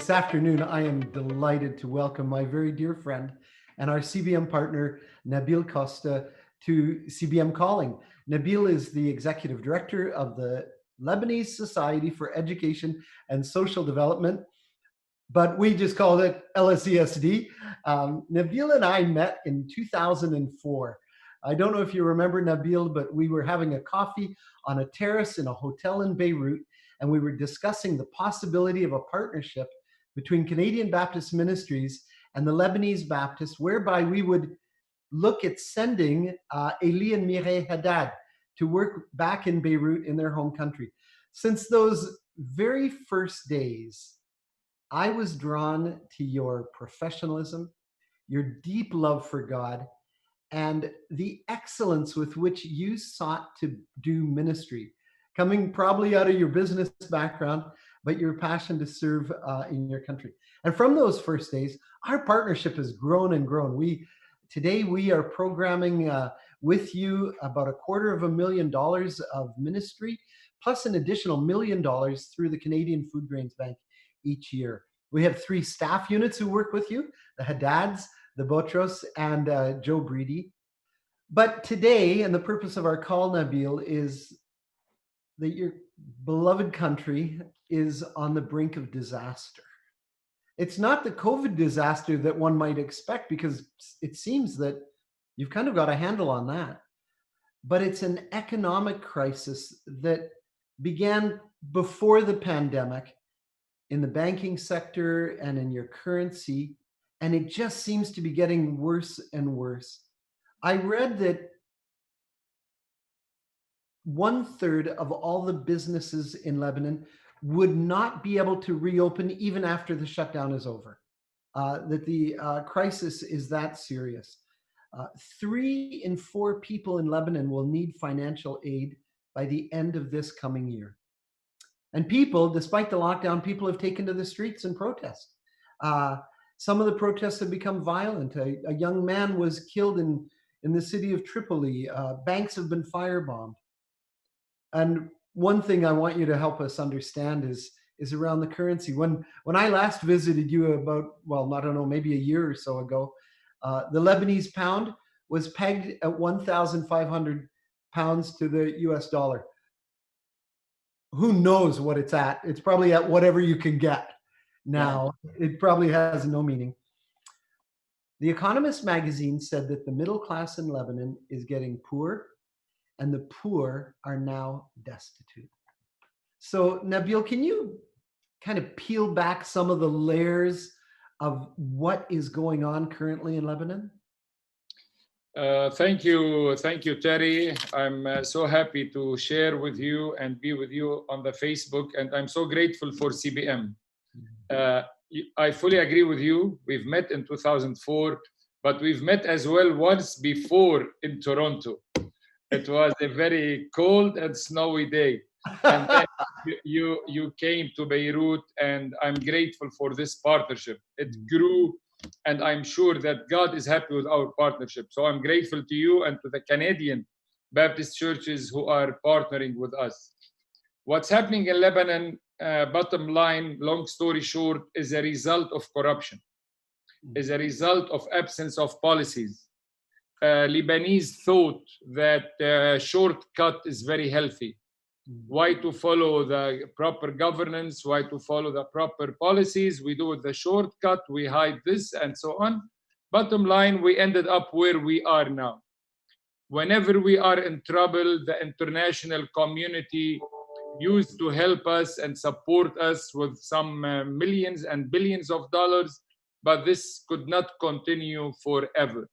This afternoon, I am delighted to welcome my very dear friend and our CBM partner, Nabil Costa, to CBM Calling. Nabil is the executive director of the Lebanese Society for Education and Social Development, but we just called it LSESD. Nabil and I met in 2004. I don't know if you remember, Nabil, but we were having a coffee on a terrace in a hotel in Beirut, and we were discussing the possibility of a partnership between Canadian Baptist Ministries and the Lebanese Baptists, whereby we would look at sending Eli and Mireille Haddad to work back in Beirut in their home country. Since those very first days, I was drawn to your professionalism, your deep love for God, and the excellence with which you sought to do ministry, coming probably out of your business background, but your passion to serve in your country. And from those first days, our partnership has grown and grown. Today we are programming with you about $250,000 of ministry, plus an additional $1 million through the Canadian Food Grains Bank each year. We have 3 staff units who work with you, the Haddads, the Botros, and Joe Breedy. But today, and the purpose of our call, Nabil, is that your beloved country is on the brink of disaster. It's not the COVID disaster that one might expect, because it seems that you've kind of got a handle on that. But it's an economic crisis that began before the pandemic in the banking sector and in your currency, and it just seems to be getting worse and worse. I read that 1/3 of all the businesses in Lebanon would not be able to reopen even after the shutdown is over, that the crisis is that serious. 3 in 4 people in Lebanon will need financial aid by the end of this coming year. And people, despite the lockdown, people have taken to the streets and protest. Some of the protests have become violent. A young man was killed in the city of Tripoli. Banks have been firebombed. And one thing I want you to help us understand is around the currency. When I last visited you about, well, I don't know, maybe a year or so ago, the Lebanese pound was pegged at 1,500 pounds to the US dollar. Who knows what it's at? It's probably at whatever you can get now. It probably has no meaning. The Economist magazine said that the middle class in Lebanon is getting poor, and the poor are now destitute. So, Nabil, can you kind of peel back some of the layers of what is going on currently in Lebanon? Thank you, Terry. I'm so happy to share with you and be with you on the Facebook, and I'm so grateful for CBM. I fully agree with you. We've met in 2004, but we've met as well once before in Toronto. It was a very cold and snowy day. And then you came to Beirut, and I'm grateful for this partnership. It grew, and I'm sure that God is happy with our partnership. So I'm grateful to you and to the Canadian Baptist churches who are partnering with us. What's happening in Lebanon, bottom line, long story short, is a result of corruption, is a result of absence of policies. Lebanese thought that shortcut is very healthy. Why to follow the proper governance, why to follow the proper policies? We do it the shortcut, we hide this and so on. Bottom line, we ended up where we are now. Whenever we are in trouble, the international community used to help us and support us with some millions and billions of dollars, but this could not continue forever.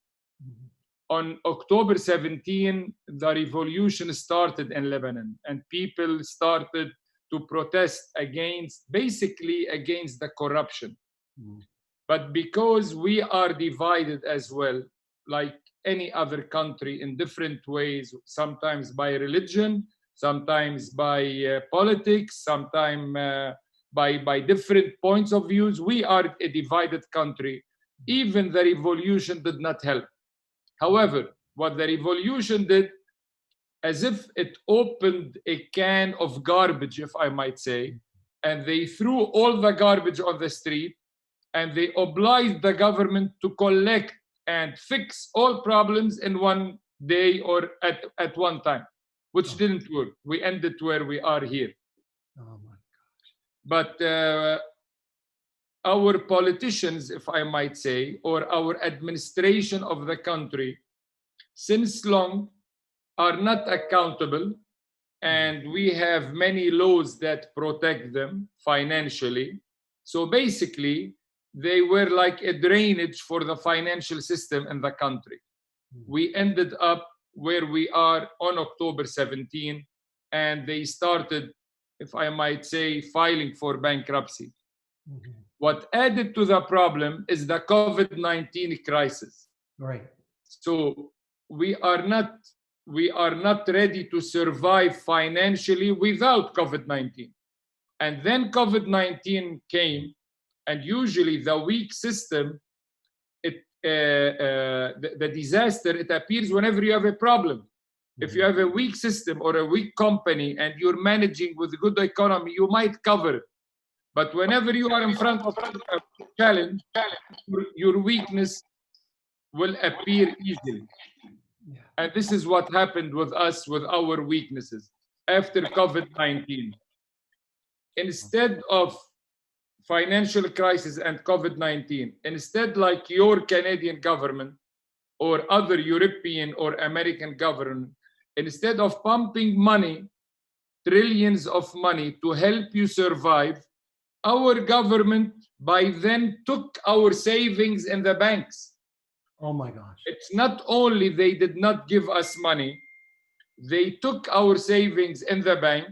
On October 17, the revolution started in Lebanon, and people started to protest basically against the corruption. But because we are divided as well, like any other country, in different ways, sometimes by religion, sometimes by politics, sometimes by different points of views, we are a divided country. Even the revolution did not help. However, what the revolution did, as if it opened a can of garbage, if I might say, and they threw all the garbage on the street, and they obliged the government to collect and fix all problems in one day or at one time, which didn't work. We ended where we are here. Oh my. But our politicians, if I might say, or our administration of the country, since long, are not accountable, and we have many laws that protect them financially. So basically, they were like a drainage for the financial system in the country. We ended up where we are on October 17, and they started, if I might say, filing for bankruptcy. What added to the problem is the COVID-19 crisis. Right. So we are not ready to survive financially without COVID-19. And then COVID-19 came, and usually the weak system, the disaster, it appears whenever you have a problem. If you have a weak system or a weak company and you're managing with a good economy, you might cover it. But whenever you are in front of a challenge, your weakness will appear easily. And this is what happened with us, with our weaknesses after COVID-19. Instead of financial crisis and COVID-19, instead, like your Canadian government or other European or American government, instead of pumping money, trillions of money to help you survive, our government by then took our savings in the banks. Oh my gosh. It's not only they did not give us money, they took our savings in the bank,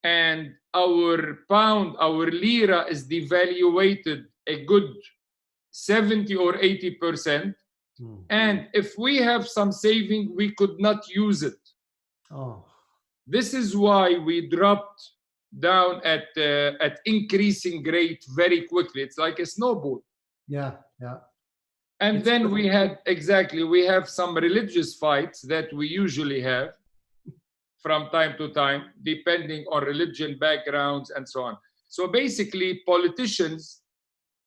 and our pound, our lira is devaluated a good 70 or 80%. And if we have some saving, we could not use it. Oh. This is why we dropped down at increasing rate very quickly. It's like a snowball. Yeah, yeah. And then we have some religious fights that we usually have from time to time, depending on religion backgrounds and so on. So basically, politicians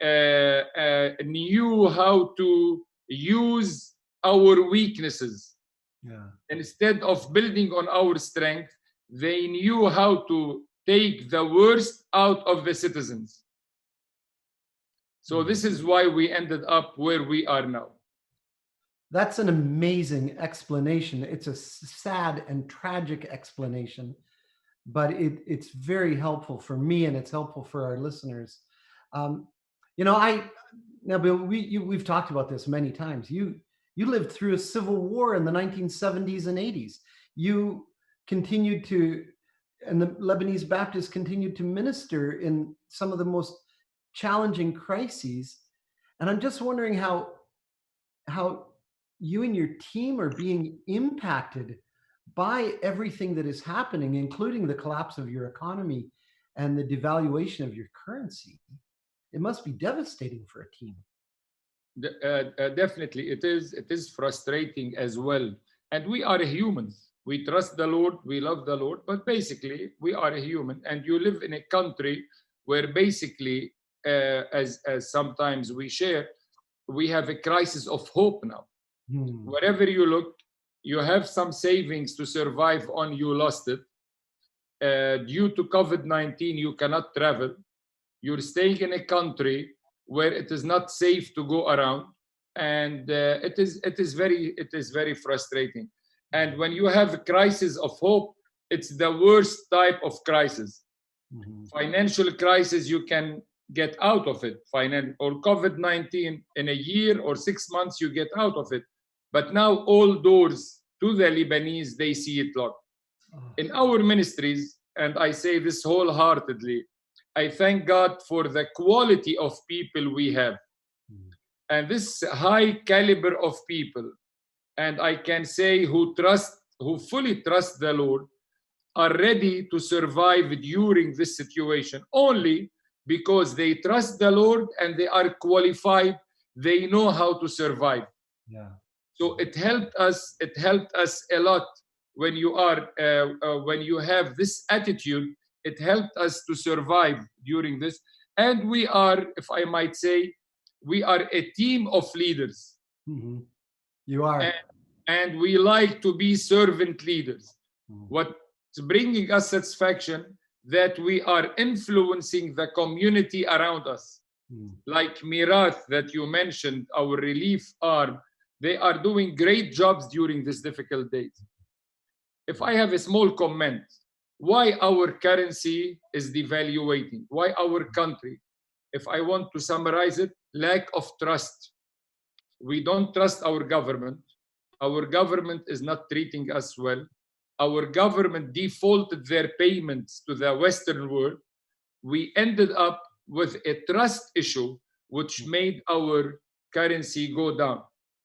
knew how to use our weaknesses. Yeah. Instead of building on our strength, they knew how to take the worst out of the citizens. So this is why we ended up where we are now. That's an amazing explanation. It's a sad and tragic explanation, but it's very helpful for me, and it's helpful for our listeners. Nabil, we've talked about this many times. You lived through a civil war in the 1970s and 80s. You continued to, and the Lebanese Baptists continued to minister in some of the most challenging crises. And I'm just wondering how you and your team are being impacted by everything that is happening, including the collapse of your economy and the devaluation of your currency. It must be devastating for a team. Definitely, it is frustrating as well. And we are humans. We trust the Lord, we love the Lord, but basically we are a human. And you live in a country where basically, as sometimes we share, we have a crisis of hope now. Wherever you look, you have some savings to survive on, you lost it. Due to COVID-19, you cannot travel. You're staying in a country where it is not safe to go around, and it is very frustrating. And when you have a crisis of hope, it's the worst type of crisis. Financial crisis, you can get out of it. Or COVID-19, in a year or 6 months, you get out of it. But now all doors to the Lebanese, they see it locked. In our ministries, and I say this wholeheartedly, I thank God for the quality of people we have. And this high caliber of people, and I can say who fully trust the Lord, are ready to survive during this situation only because they trust the Lord and they are qualified. They know how to survive. Yeah. So it helped us a lot when you have this attitude It helped us to survive during this. And we are, if I might say, we are a team of leaders. Mm-hmm. You are. And we like to be servant leaders. What's bringing us satisfaction that we are influencing the community around us. Like Mirath that you mentioned, our relief arm, they are doing great jobs during these difficult days. If I have a small comment, why our currency is devaluating? Why our country? If I want to summarize it, lack of trust. We don't trust our government. Our government is not treating us well. Our government defaulted their payments to the Western world. We ended up with a trust issue, which made our currency go down.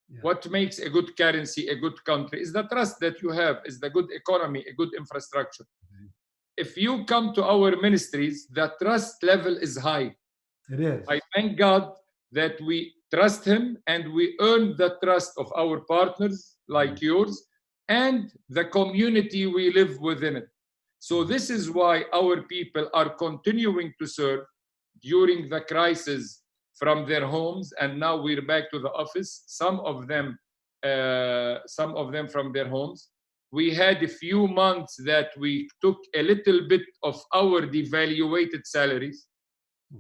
Yeah. What makes a good currency a good country is the trust that you have, is the good economy, a good infrastructure. If you come to our ministries, the trust level is high. It is. I thank God that we trust him and we earn the trust of our partners like yours and the community we live within it. So this is why our people are continuing to serve during the crisis from their homes, and now we're back to the office. Some of them from their homes. We had a few months that we took a little bit of our devaluated salaries,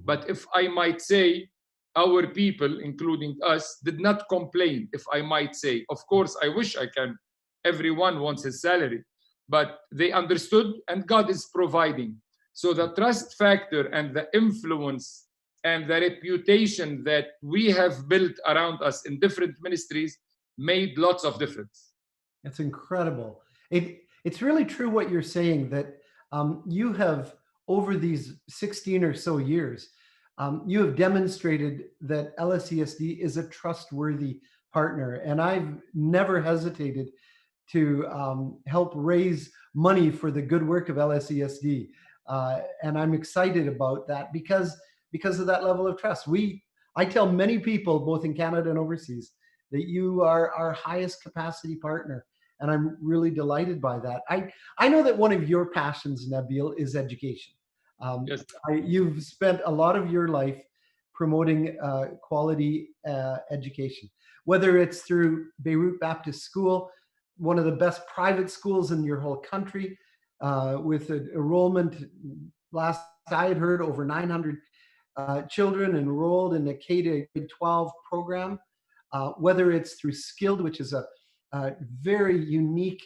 but if I might say, our people, including us, did not complain, if I might say. Of course, I wish I can. Everyone wants his salary, but they understood, and God is providing. So the trust factor and the influence and the reputation that we have built around us in different ministries made lots of difference. That's incredible. It's really true what you're saying, that you have, over these 16 or so years, you have demonstrated that LSESD is a trustworthy partner. And I've never hesitated to help raise money for the good work of LSESD. And I'm excited about that because of that level of trust. I tell many people, both in Canada and overseas, that you are our highest capacity partner. And I'm really delighted by that. I know that one of your passions, Nabil, is education. Yes. You've spent a lot of your life promoting quality education, whether it's through Beirut Baptist School, one of the best private schools in your whole country, with an enrollment, last I had heard, over 900 children enrolled in the K-12 program, whether it's through Skild, which is a very unique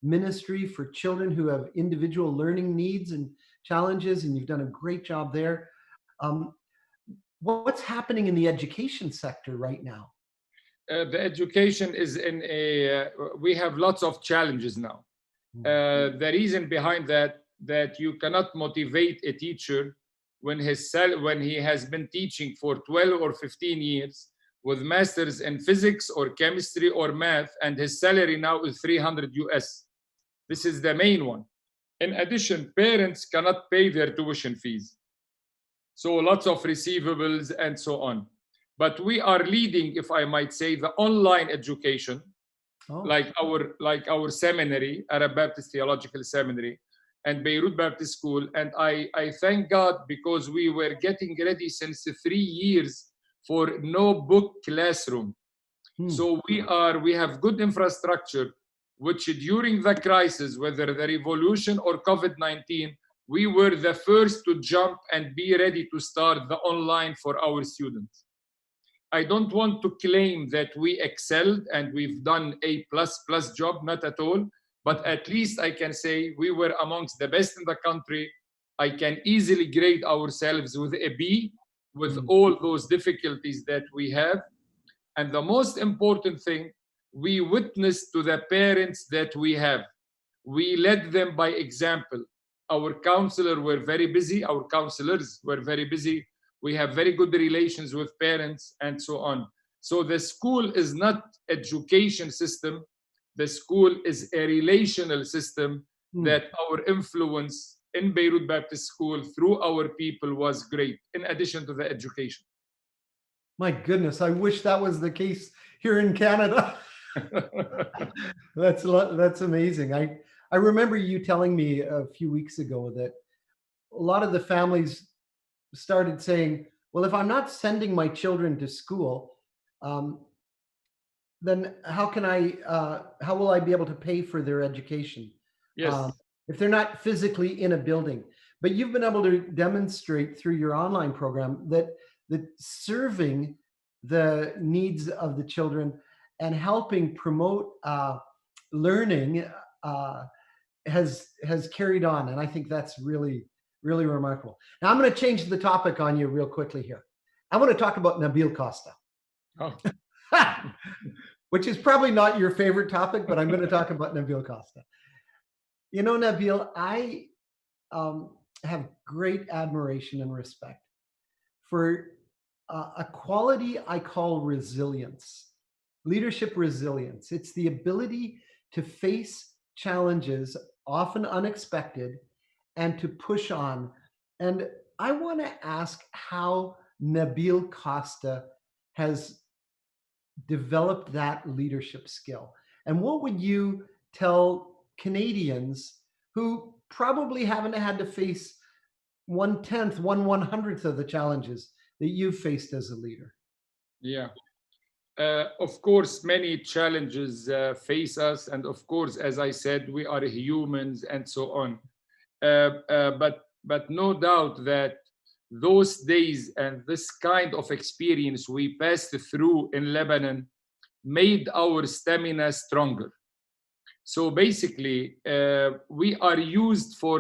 ministry for children who have individual learning needs and challenges, and you've done a great job there. What's happening in the education sector right now? The education is in we have lots of challenges now. The reason behind that you cannot motivate a teacher when he has been teaching for 12 or 15 years with masters in physics or chemistry or math, and his salary now is 300 US. This is the main one. In addition, parents cannot pay their tuition fees. So lots of receivables and so on. But we are leading, if I might say, the online education, like our seminary, Arab Baptist Theological Seminary, and Beirut Baptist School. And I thank God, because we were getting ready since 3 years for no book classroom. So we have good infrastructure, which during the crisis, whether the revolution or COVID-19, we were the first to jump and be ready to start the online for our students. I don't want to claim that we excelled and we've done a plus job, not at all, but at least I can say we were amongst the best in the country. I can easily grade ourselves with a B, with all those difficulties that we have. And the most important thing, we witnessed to the parents that we have. We led them by example. Our counselors were very busy. Our counselors were very busy. We have very good relations with parents and so on. So the school is not education system. The school is a relational system that our influence in Beirut Baptist School through our people was great, in addition to the education. My goodness, I wish that was the case here in Canada. That's amazing. I remember you telling me a few weeks ago that a lot of the families started saying, well, if I'm not sending my children to school, um, then how will I be able to pay for their education? Um, Yes. if they're not physically in a building. But you've been able to demonstrate through your online program that serving the needs of the children and helping promote learning uh, has carried on, and I think that's really really remarkable. Now I'm going to change the topic on you real quickly here. I want to talk about Nabil Costa, Oh. which is probably not your favorite topic, but I'm going to talk about Nabil Costa. You know, Nabil, I have great admiration and respect for a quality I call resilience, leadership resilience. It's the ability to face challenges, often unexpected, and to push on. And I want to ask how Nabil Costa has developed that leadership skill. And what would you tell Canadians who probably haven't had to face 1/10, 1/100th of the challenges that you've faced as a leader? Yeah. Of course, many challenges face us, and of course, as I said, we are humans and so on. But no doubt that those days and this kind of experience we passed through in Lebanon made our stamina stronger. So basically, we are used for,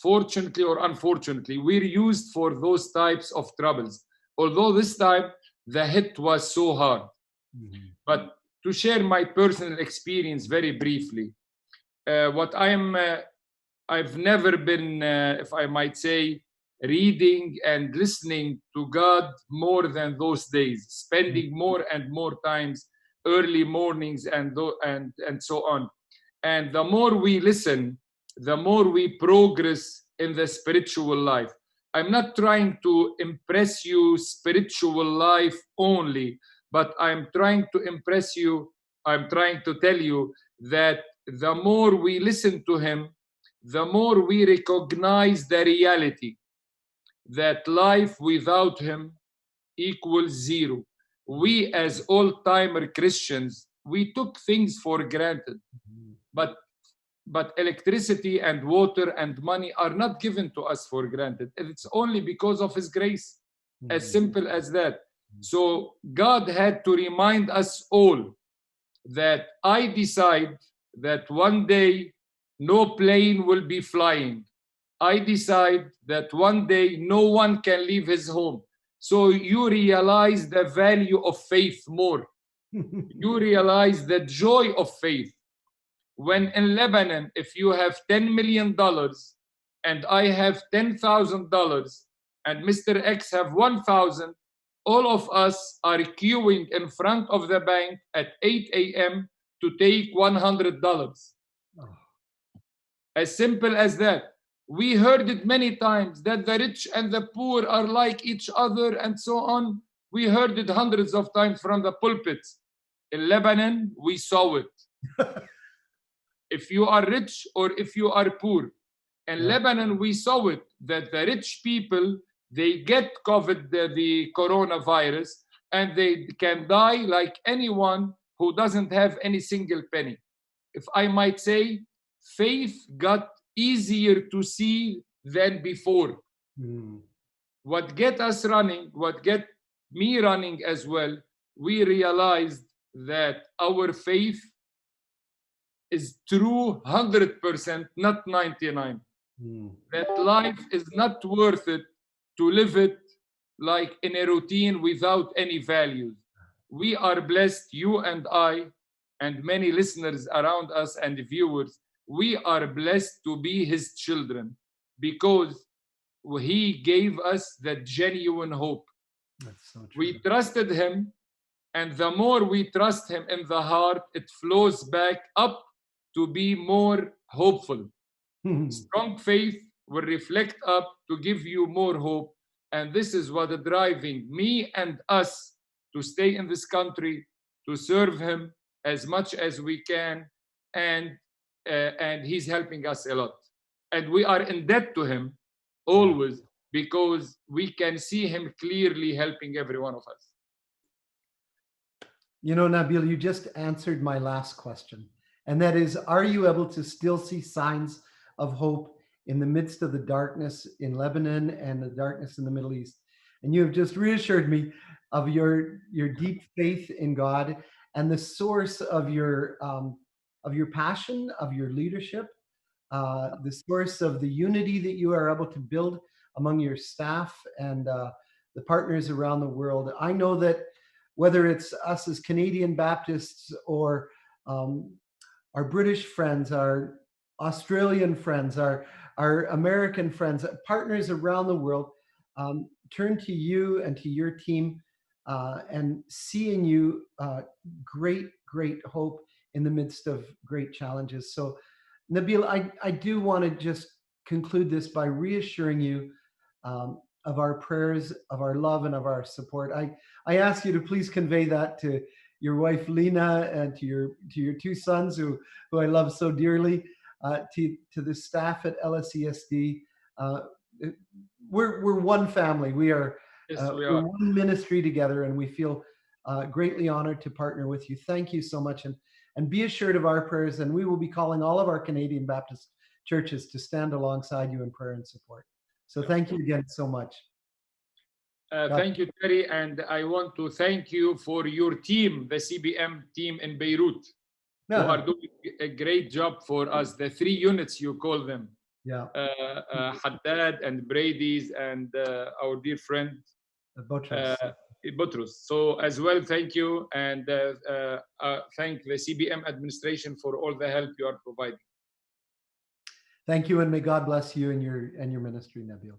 fortunately or unfortunately, we're used for those types of troubles. Although this time the hit was so hard. Mm-hmm. But to share my personal experience very briefly, what I've never been, if I might say, reading and listening to God more than those days, spending more and more times, early mornings and so on. And the more we listen, the more we progress in the spiritual life. I'm not trying to impress you spiritual life only, but I'm trying to impress you. I'm trying to tell you that the more we listen to him, the more we recognize the reality that life without him equals zero. We, as old-timer Christians, we took things for granted, but electricity and water and money are not given to us for granted. It's only because of his grace, as simple as that. So God had to remind us all that I decide that one day no plane will be flying. I decide that one day no one can leave his home. So you realize the value of faith more. You realize the joy of faith. When in Lebanon, if you have $10 million and I have $10,000 and Mr. X have 1,000, all of us are queuing in front of the bank at 8 a.m. to take $100. As simple as that. We heard it many times that the rich and the poor are like each other and so on. We heard it hundreds of times from the pulpits. In Lebanon, we saw it. If you are rich or if you are poor. In Lebanon, we saw it, that the rich people, they get COVID, the coronavirus, and they can die like anyone who doesn't have any single penny. If I might say, faith got easier to see than before. What get us running, what get me running as well, we realized that our faith is true 100%, not 99. That life is not worth it to live it like in a routine without any values. We are blessed, you and I, and many listeners around us and viewers, we are blessed to be his children because he gave us the genuine hope. That's so true. We trusted him, and the more we trust him in the heart, it flows back up to be more hopeful. Strong faith will reflect up to give you more hope. And this is what is driving me and us to stay in this country, to serve him as much as we can. And he's helping us a lot. And we are in debt to him always, because we can see him clearly helping every one of us. You know, Nabil, you just answered my last question. And that is, are you able to still see signs of hope in the midst of the darkness in Lebanon and the darkness in the Middle East? And you have just reassured me of your deep faith in God and the source of your passion, of your leadership, the source of the unity that you are able to build among your staff and the partners around the world. I know that whether it's us as Canadian Baptists or our British friends, our Australian friends, our American friends, partners around the world, turn to you and to your team and see in you great, great hope in the midst of great challenges. So, Nabil, I do want to just conclude this by reassuring you of our prayers, of our love, and of our support. I ask you to please convey that to your wife Lena and to your two sons who I love so dearly, to the staff at LSESD. We're one family. We are, Yes, we we're are. one ministry together, and we feel greatly honored to partner with you. Thank you so much, and be assured of our prayers. And we will be calling all of our Canadian Baptist churches to stand alongside you in prayer and support. So thank you again so much. Thank you, Terry, and I want to thank you for your team, the CBM team in Beirut, who are doing a great job for us. The 3 units you call them, Yeah, Haddad and Brady's and our dear friend Boutros. So as well, thank you, and thank the CBM administration for all the help you are providing. Thank you, and may God bless you and your ministry, Nabil.